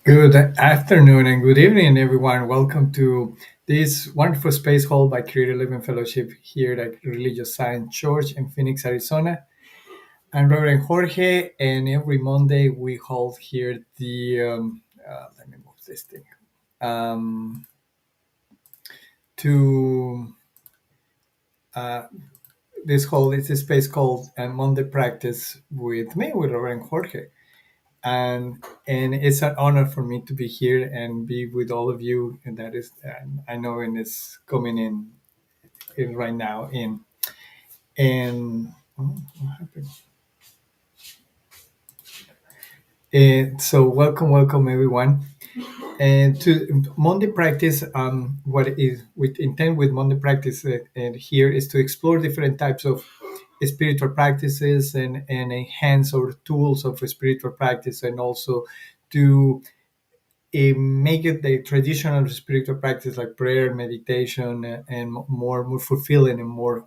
Good afternoon and good evening, everyone. Welcome to this wonderful space held by Creative Living Fellowship here at Religious Science Church in Phoenix, Arizona. I'm Reverend Jorge, and every Monday we hold here let me move this thing um, to uh, it's a space called Monday Practice with me, with Reverend Jorge. And it's an honor for me to be here and be with all of you, and that is I know, and it's coming in right now in oh, what happened? So welcome everyone, and to Monday practice. What is with intent with Monday practice, and here is to explore different types of spiritual practices and enhance our tools of spiritual practice, and also to make it the traditional spiritual practice like prayer, meditation, and more fulfilling and more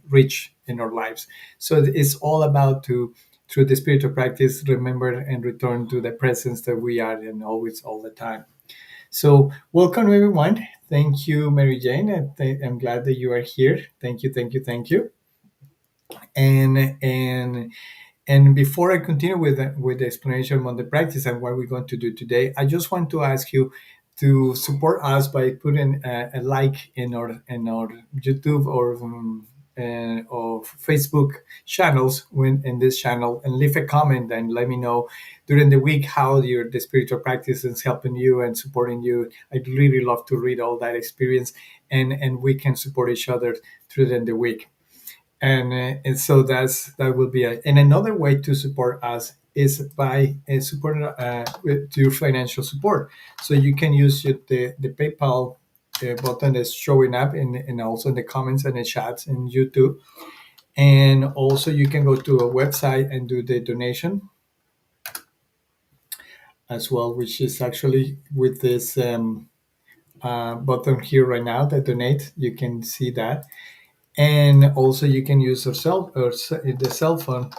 rich in our lives. So it's all about to through the spiritual practice remember and return to the presence that we are in always all the time. So welcome everyone. Thank you, Mary Jane. I'm glad that you are here. Thank you. And and before I continue with the explanation on the practice and what we're going to do today, I just want to ask you to support us by putting a like in our YouTube or Facebook channels when in this channel, and leave a comment and let me know during the week how the spiritual practice is helping you and supporting you. I'd really love to read all that experience, and we can support each other through the week. And so that will be it. And another way to support us is by support with your financial support. So you can use the PayPal button that's showing up and also in the comments and the chats in YouTube. And also you can go to a website and do the donation as well, which is actually with this button here right now, that donate. You can see that. And also you can use the cell phone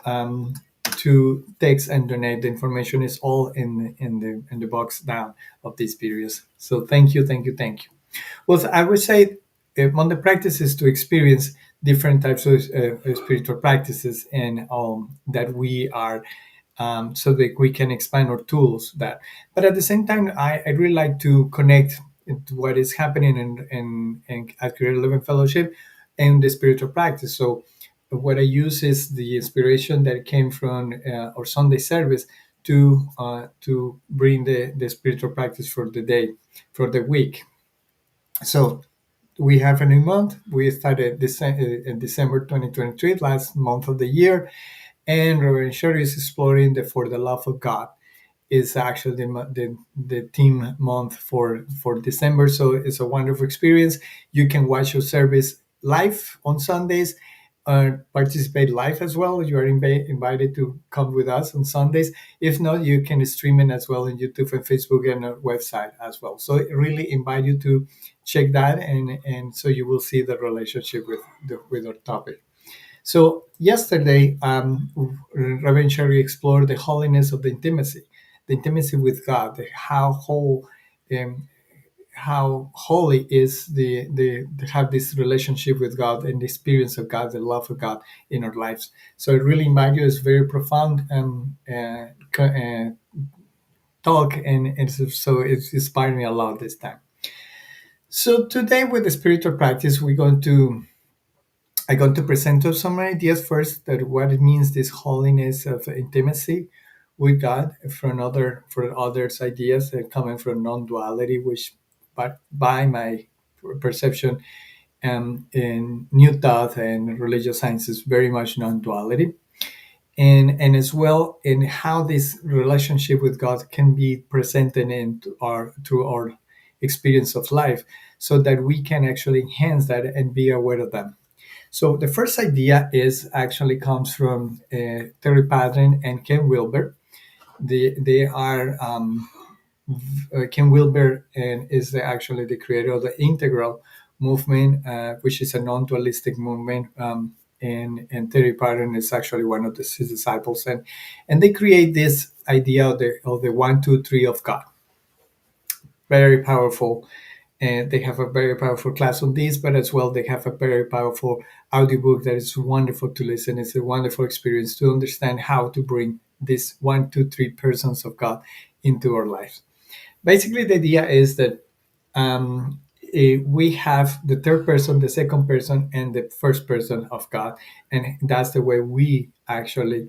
um, to text and donate. The information is all in the box down of these videos. So thank you. Well, I would say one of the practices to experience different types of spiritual practices, and that we are so that we can expand our tools. That, but at the same time, I really like to connect to what is happening in at Creative Living Fellowship and the spiritual practice. So what I use is the inspiration that came from our Sunday service to bring the spiritual practice for the day, for the week. So we have a new month. We started in December 2023, last month of the year, and Reverend Sherry is exploring the For the Love of God. Is actually the theme month for December. So it's a wonderful experience. You can watch your service live on Sundays, participate live as well. You are invited to come with us on Sundays. If not, you can stream it as well on YouTube and Facebook and our website as well. So I really invite you to check that, and so you will see the relationship with our topic. So yesterday, Reverend Sherry explored the holiness of the intimacy with God, um, how holy is the to have this relationship with God and the experience of God, the love of God in our lives. So it really invite you. It's very profound talk, and so it's inspired me a lot this time. So today with the spiritual practice, I'm going to present you some ideas first that what it means this holiness of intimacy with God for others ideas that coming from non-duality, which but by my perception in new thought and religious science is very much non-duality, and as well in how this relationship with God can be presented in our through our experience of life, so that we can actually enhance that and be aware of them. So the first idea is actually comes from Terry Padden and Ken Wilber. They are Ken Wilber and is actually the creator of the integral movement, which is a non-dualistic movement. And Terry Padden is actually one of his disciples, and they create this idea of the 1, 2, 3 of God. Very powerful, and they have a very powerful class on this, but as well they have a very powerful audiobook that is wonderful to listen. It's a wonderful experience to understand how to bring this 1, 2, 3 persons of God into our lives. Basically, the idea is that we have the third person, the second person, and the first person of God, and that's the way we actually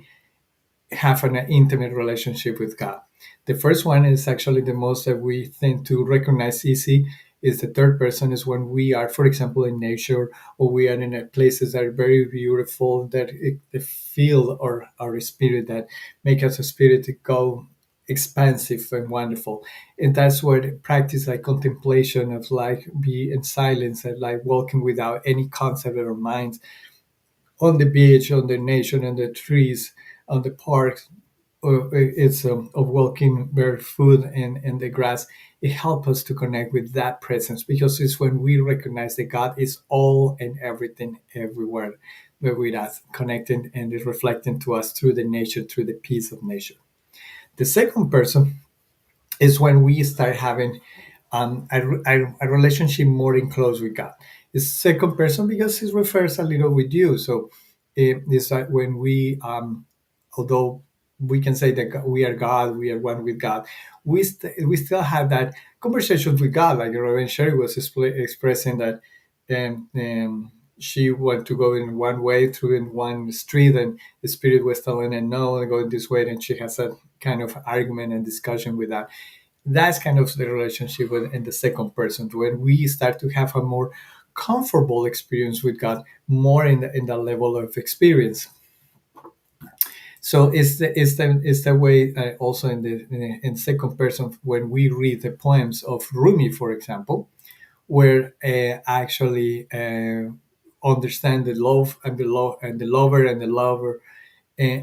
have an intimate relationship with God. The first one is actually the most that we tend to recognize easy. Is the third person is when we are, for example, in nature, or we are in a places that are very beautiful, that they feel our spirit, that make us a spirit to go expansive and wonderful. And that's where practice like contemplation of like be in silence and like walking without any concept in our minds on the beach, on the nation, on the trees, on the park. It's of walking barefoot in the grass. It helps us to connect with that presence, because it's when we recognize that God is all and everything, everywhere, where with us, connecting and is reflecting to us through the nature, through the peace of nature. The second person is when we start having a relationship more in close with God. It's second person because it refers a little with you. So it's like when we, although we can say that we are God, we are one with God, we still have that conversation with God. Like Reverend Sherry was expressing that she wanted to go in one way through in one street, and the spirit was telling her no, go this way, and she has a kind of argument and discussion with that. That's kind of the relationship with in the second person, when we start to have a more comfortable experience with God, more in the level of experience. So it's the way also in second person when we read the poems of Rumi, for example, where actually understand the love and the love and the lover and the lover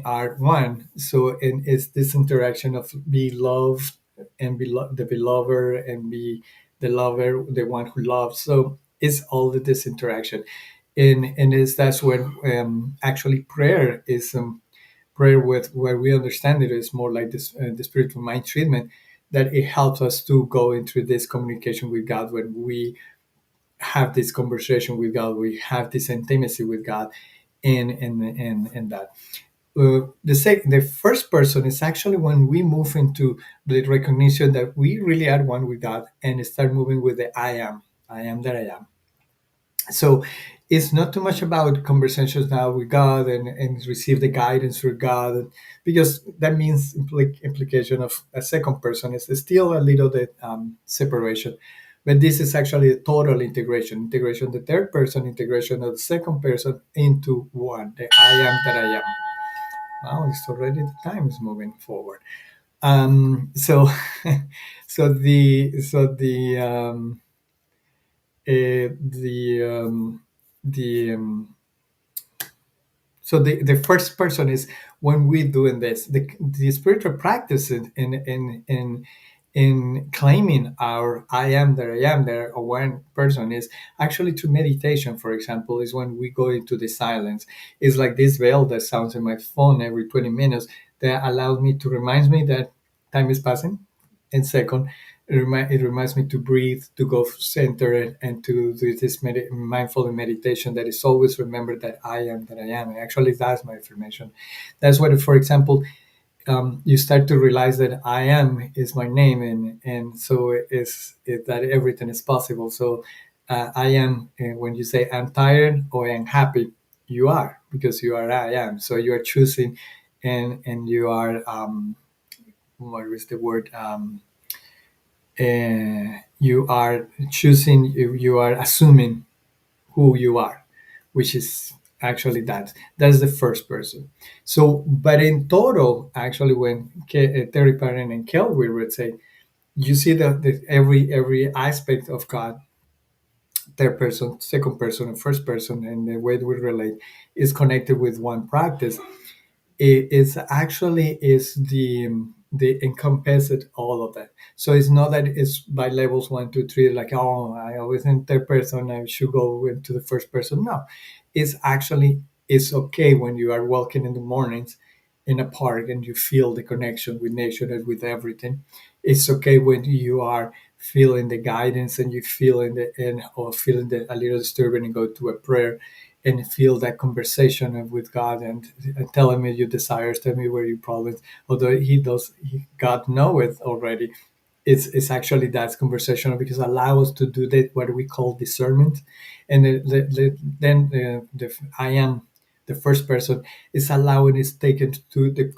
are one. So and it's this interaction of be loved and be the belover and be the lover, the one who loves. So it's all this interaction, and is that's when actually prayer is prayer with where we understand it is more like this the spiritual mind treatment, that it helps us to go into this communication with God. When we have this conversation with God, we have this intimacy with God, and that the first person is actually when we move into the recognition that we really are one with God, and start moving with the I am that I am. So it's not too much about conversations now with God and receive the guidance from God, because that means implication of a second person is still a little bit separation. But this is actually a total integration, the third person integration of the second person into one, the I am that I am. Wow, it's already the time is moving forward. So, the the first person is when we're doing this, the spiritual practice in claiming our I am that I am there, or one person is actually to meditation, for example, is when we go into the silence. It's like this bell that sounds in my phone every 20 minutes that allows me to remind me that time is passing. And second, It reminds me to breathe, to go center, and to do this mindful meditation that is always remember that I am that I am. And actually, that's my affirmation. That's what, for example, you start to realize that I am is my name, and so that everything is possible. So I am, when you say I'm tired or I'm happy, you are, because you are I am. So you are choosing, and you are what is the word? You are choosing. You are assuming who you are, which is actually that's the first person. So but in total, actually, when Terry Paren and Kelvin would say, you see the every aspect of God, third person, second person, and first person, and the way we relate is connected with one practice. It is actually is the encompasses all of that. So it's not that it's by levels one, two, three, like, oh, I always in third person, I should go into the first person. No, it's actually, it's okay when you are walking in the mornings in a park and you feel the connection with nature and with everything. It's okay when you are feeling the guidance and you feel in the and or feeling the a little disturbing and go to a prayer and feel that conversation with God, and telling me your desires, tell me where your problems. Although God know it already. It's actually that's conversational because allow us to do that what we call discernment, and then the I am the first person is allowing is taken to the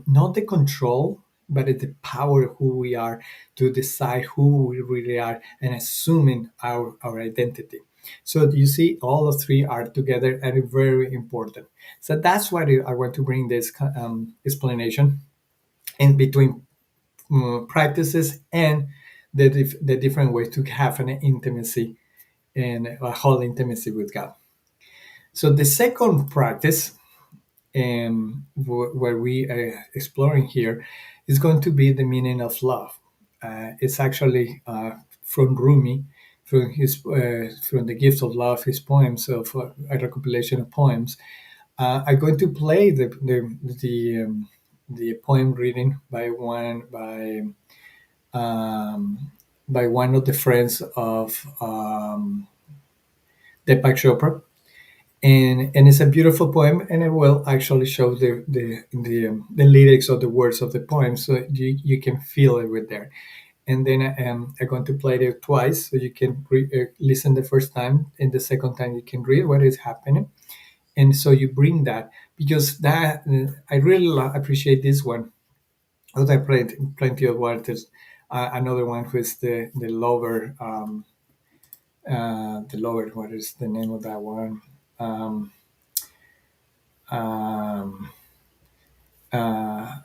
not the control but it's the power of who we are to decide who we really are and assuming our identity. So you see, all of three are together and very important. So that's why I want to bring this explanation in between practices and the different ways to have an intimacy and a whole intimacy with God. So the second practice, where we are exploring here, is going to be the meaning of love. It's actually from Rumi, from the Gift of Love, his poems of a recopilation of poems. I'm going to play the poem reading um, by one of the friends of Deepak Chopra, and it's a beautiful poem, and it will actually show the lyrics of the words of the poem, so you can feel it with there. And then I'm going to play it twice, so you can listen the first time, and the second time you can read what is happening, and so you bring that because that I really appreciate this one. Although I played plenty of artists, another one who is the lover. The lower, what is the name of that one? Um, um, uh,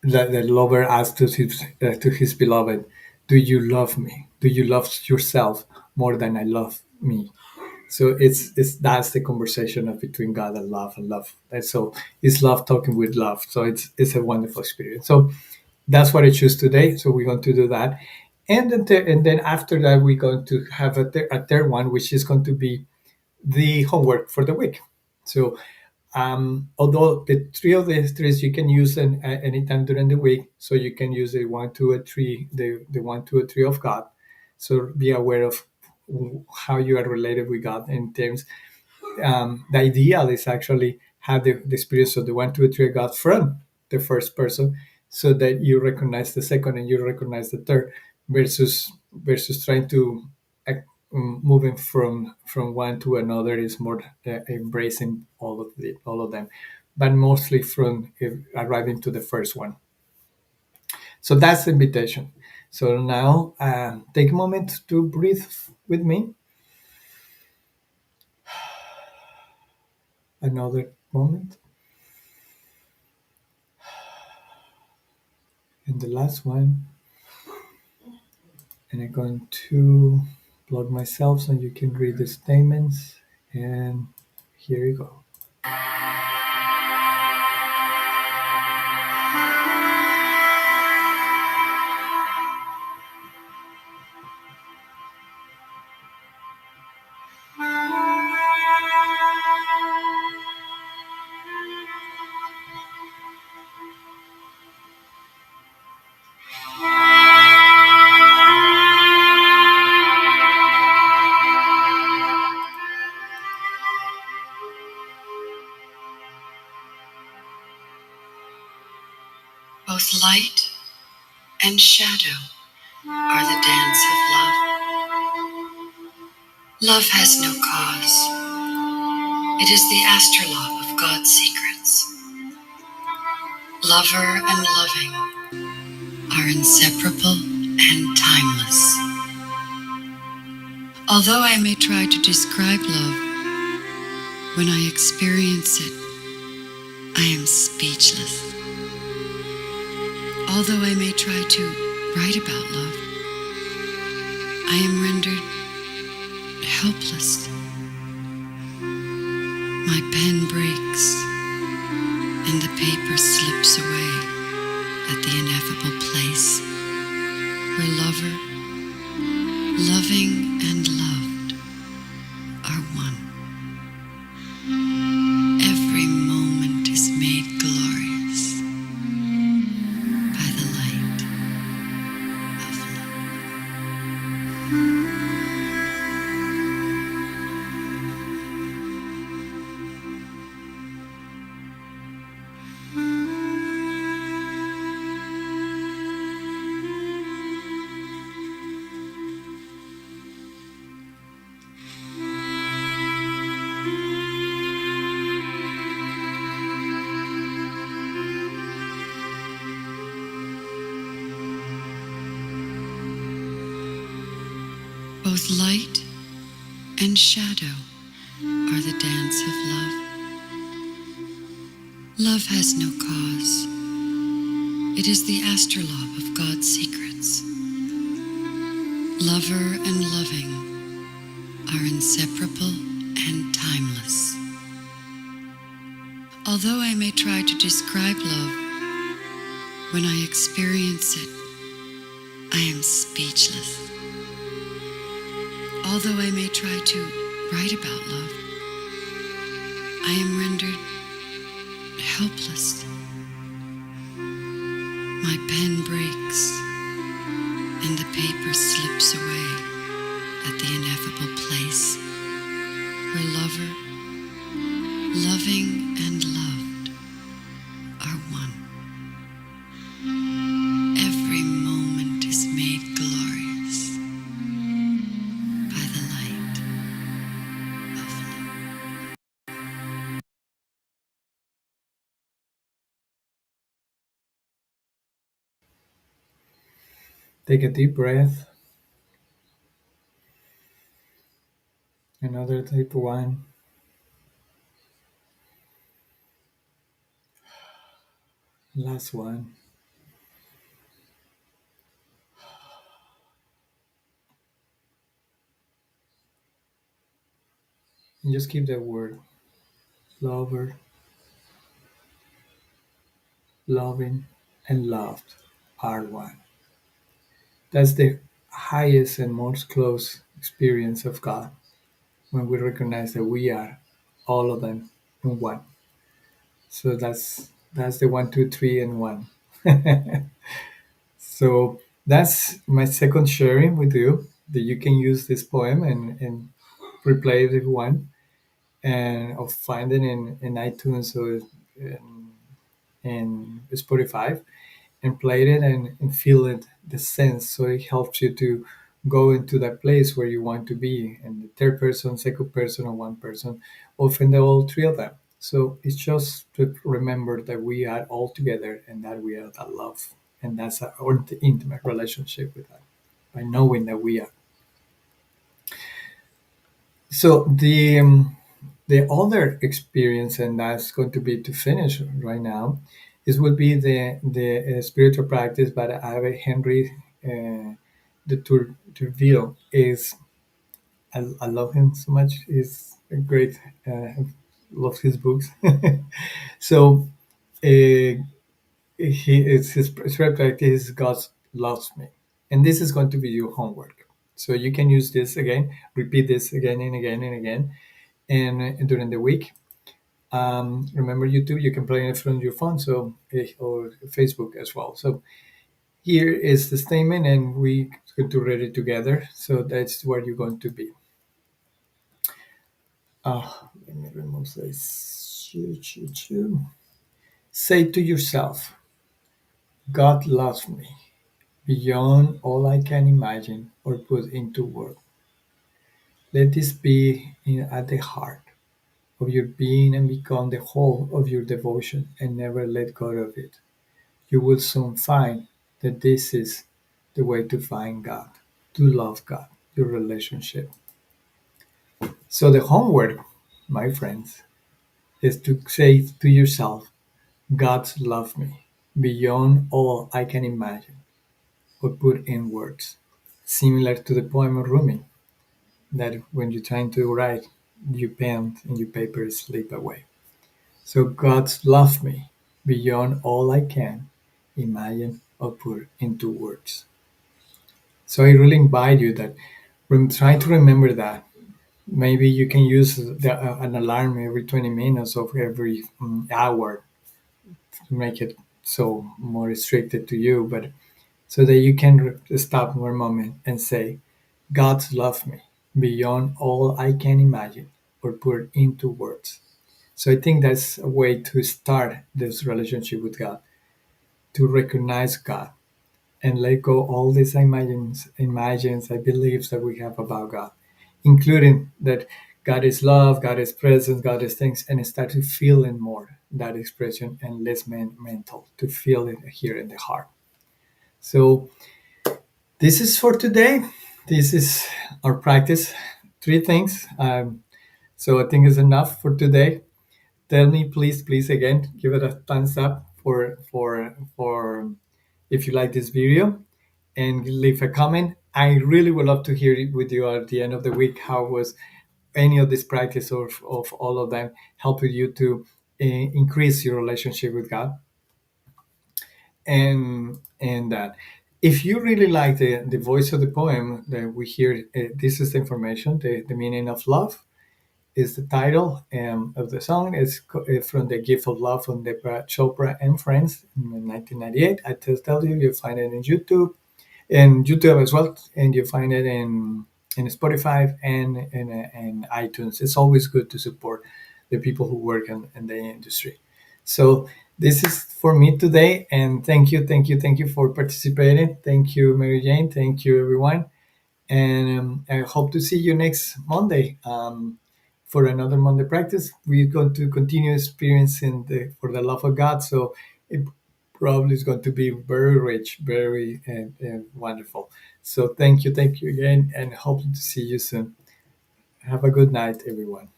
the lover asks to his beloved, "Do you love me? Do you love yourself more than I love me?" So it's that's the conversation of between God and love. And so it's love talking with love. So it's a wonderful experience. So that's what I choose today. So we're going to do that, and then after that we're going to have a third one, which is going to be the homework for the week. So although the three of the trees you can use anytime during the week, so you can use the one, two, or three, the one, two, or three of God. So be aware of how you are related with God in terms. The ideal is actually have the experience of the one, two, three God from the first person, so that you recognize the second and you recognize the third, versus trying to moving from one to another is more embracing all of them, but mostly from arriving to the first one. So that's the invitation. So now take a moment to breathe with me. Another moment, and the last one. And I'm going to plug myself so you can read the statements. And here you go. and shadow are the dance of love. Love has no cause. It is the astrolabe of God's secrets. Lover and loving are inseparable and timeless. Although I may try to describe love, when I experience it, I am speechless. Although I may try to write about love, I am rendered helpless. My pen breaks and the paper slips away at the ineffable place where lover, loving and loved are one. Every moment is made glorious by the light of love. Both light and shadow are the dance of love. Love has no cause. It is the astrolabe of God's secrets. Lover and loving are inseparable and timeless. Although I may try to describe love, when I experience it, I am speechless. Although I may try to write about love, I am rendered helpless. My pen breaks and the paper slips away at the ineffable place where lover, loving and loved are one. Every moment is made glorious by the light of love. Take a deep breath, another deep one. Last one. And just keep that word lover, loving, and loved are one. That's the highest and most close experience of God when we recognize that we are all of them in one. So that's the one, two, three, and one. So that's my second sharing with you. That you can use this poem and replay it if you want, and or find it in iTunes or in Spotify and play it and feel it the sense. So it helps you to go into that place where you want to be in the third person, second person, or one person, often the all three of them. So it's just to remember that we are all together and that we are that love. And that's our intimate relationship with that by knowing that we are. So the other experience, and that's going to be to finish right now, is would be the spiritual practice by Ave Henry de Tourville. Is I love him so much. He's a great. Love his books. So uh, his spiritual practice is God loves me, and this is going to be your homework. So you can use this again, repeat this again and again and again, and during the week. Remember YouTube, you can play it from your phone, so or Facebook as well. So here is the statement, and we going to read it together. So that's where you're going to be. Let me remove this. Say to yourself, God loves me. beyond all I can imagine or put into words. Let this be at the heart of your being and become the whole of your devotion and never let go of it. You will soon find that this is the way to find God, to love God, your relationship. So the homework, my friends, is to say to yourself, God's love me beyond all I can imagine or put in words. Similar to the poem of Rumi, that when you're trying to write, your pen and your paper slip away. So God's love me beyond all I can imagine or put into words. So I really invite you that try to remember that. Maybe you can use an alarm every 20 minutes or every hour to make it so more restricted to you, but so that you can stop for a moment and say, God's love me beyond all I can imagine or put into words. So I think that's a way to start this relationship with God, to recognize God and let go all these imagines and beliefs that we have about God, including that God is love, God is presence, God is things, and start to feel it more, that expression, and less mental, to feel it here in the heart. So this is for today. This is our practice. Three things. So I think is enough for today. Tell me, please, please again, give it a thumbs up for if you like this video, and leave a comment. I really would love to hear it with you at the end of the week. How was any of this practice of all of them helping you to increase your relationship with God? And that if you really like the voice of the poem that we hear, this is the information, the meaning of love is the title of the song. It's from the Gift of Love from Deborah Chopra and Friends in 1998. I just tell you, you find it in YouTube and YouTube as well, and you find it in Spotify and iTunes. It's always good to support the people who work in the industry. So this is for me today, and thank you, thank you, thank you for participating. Thank you, Mary Jane. Thank you, everyone, and I hope to see you next Monday for another Monday practice. We're going to continue experiencing the for the love of God. So it probably is going to be very rich, very wonderful. So thank you again, and hope to see you soon. Have a good night, everyone.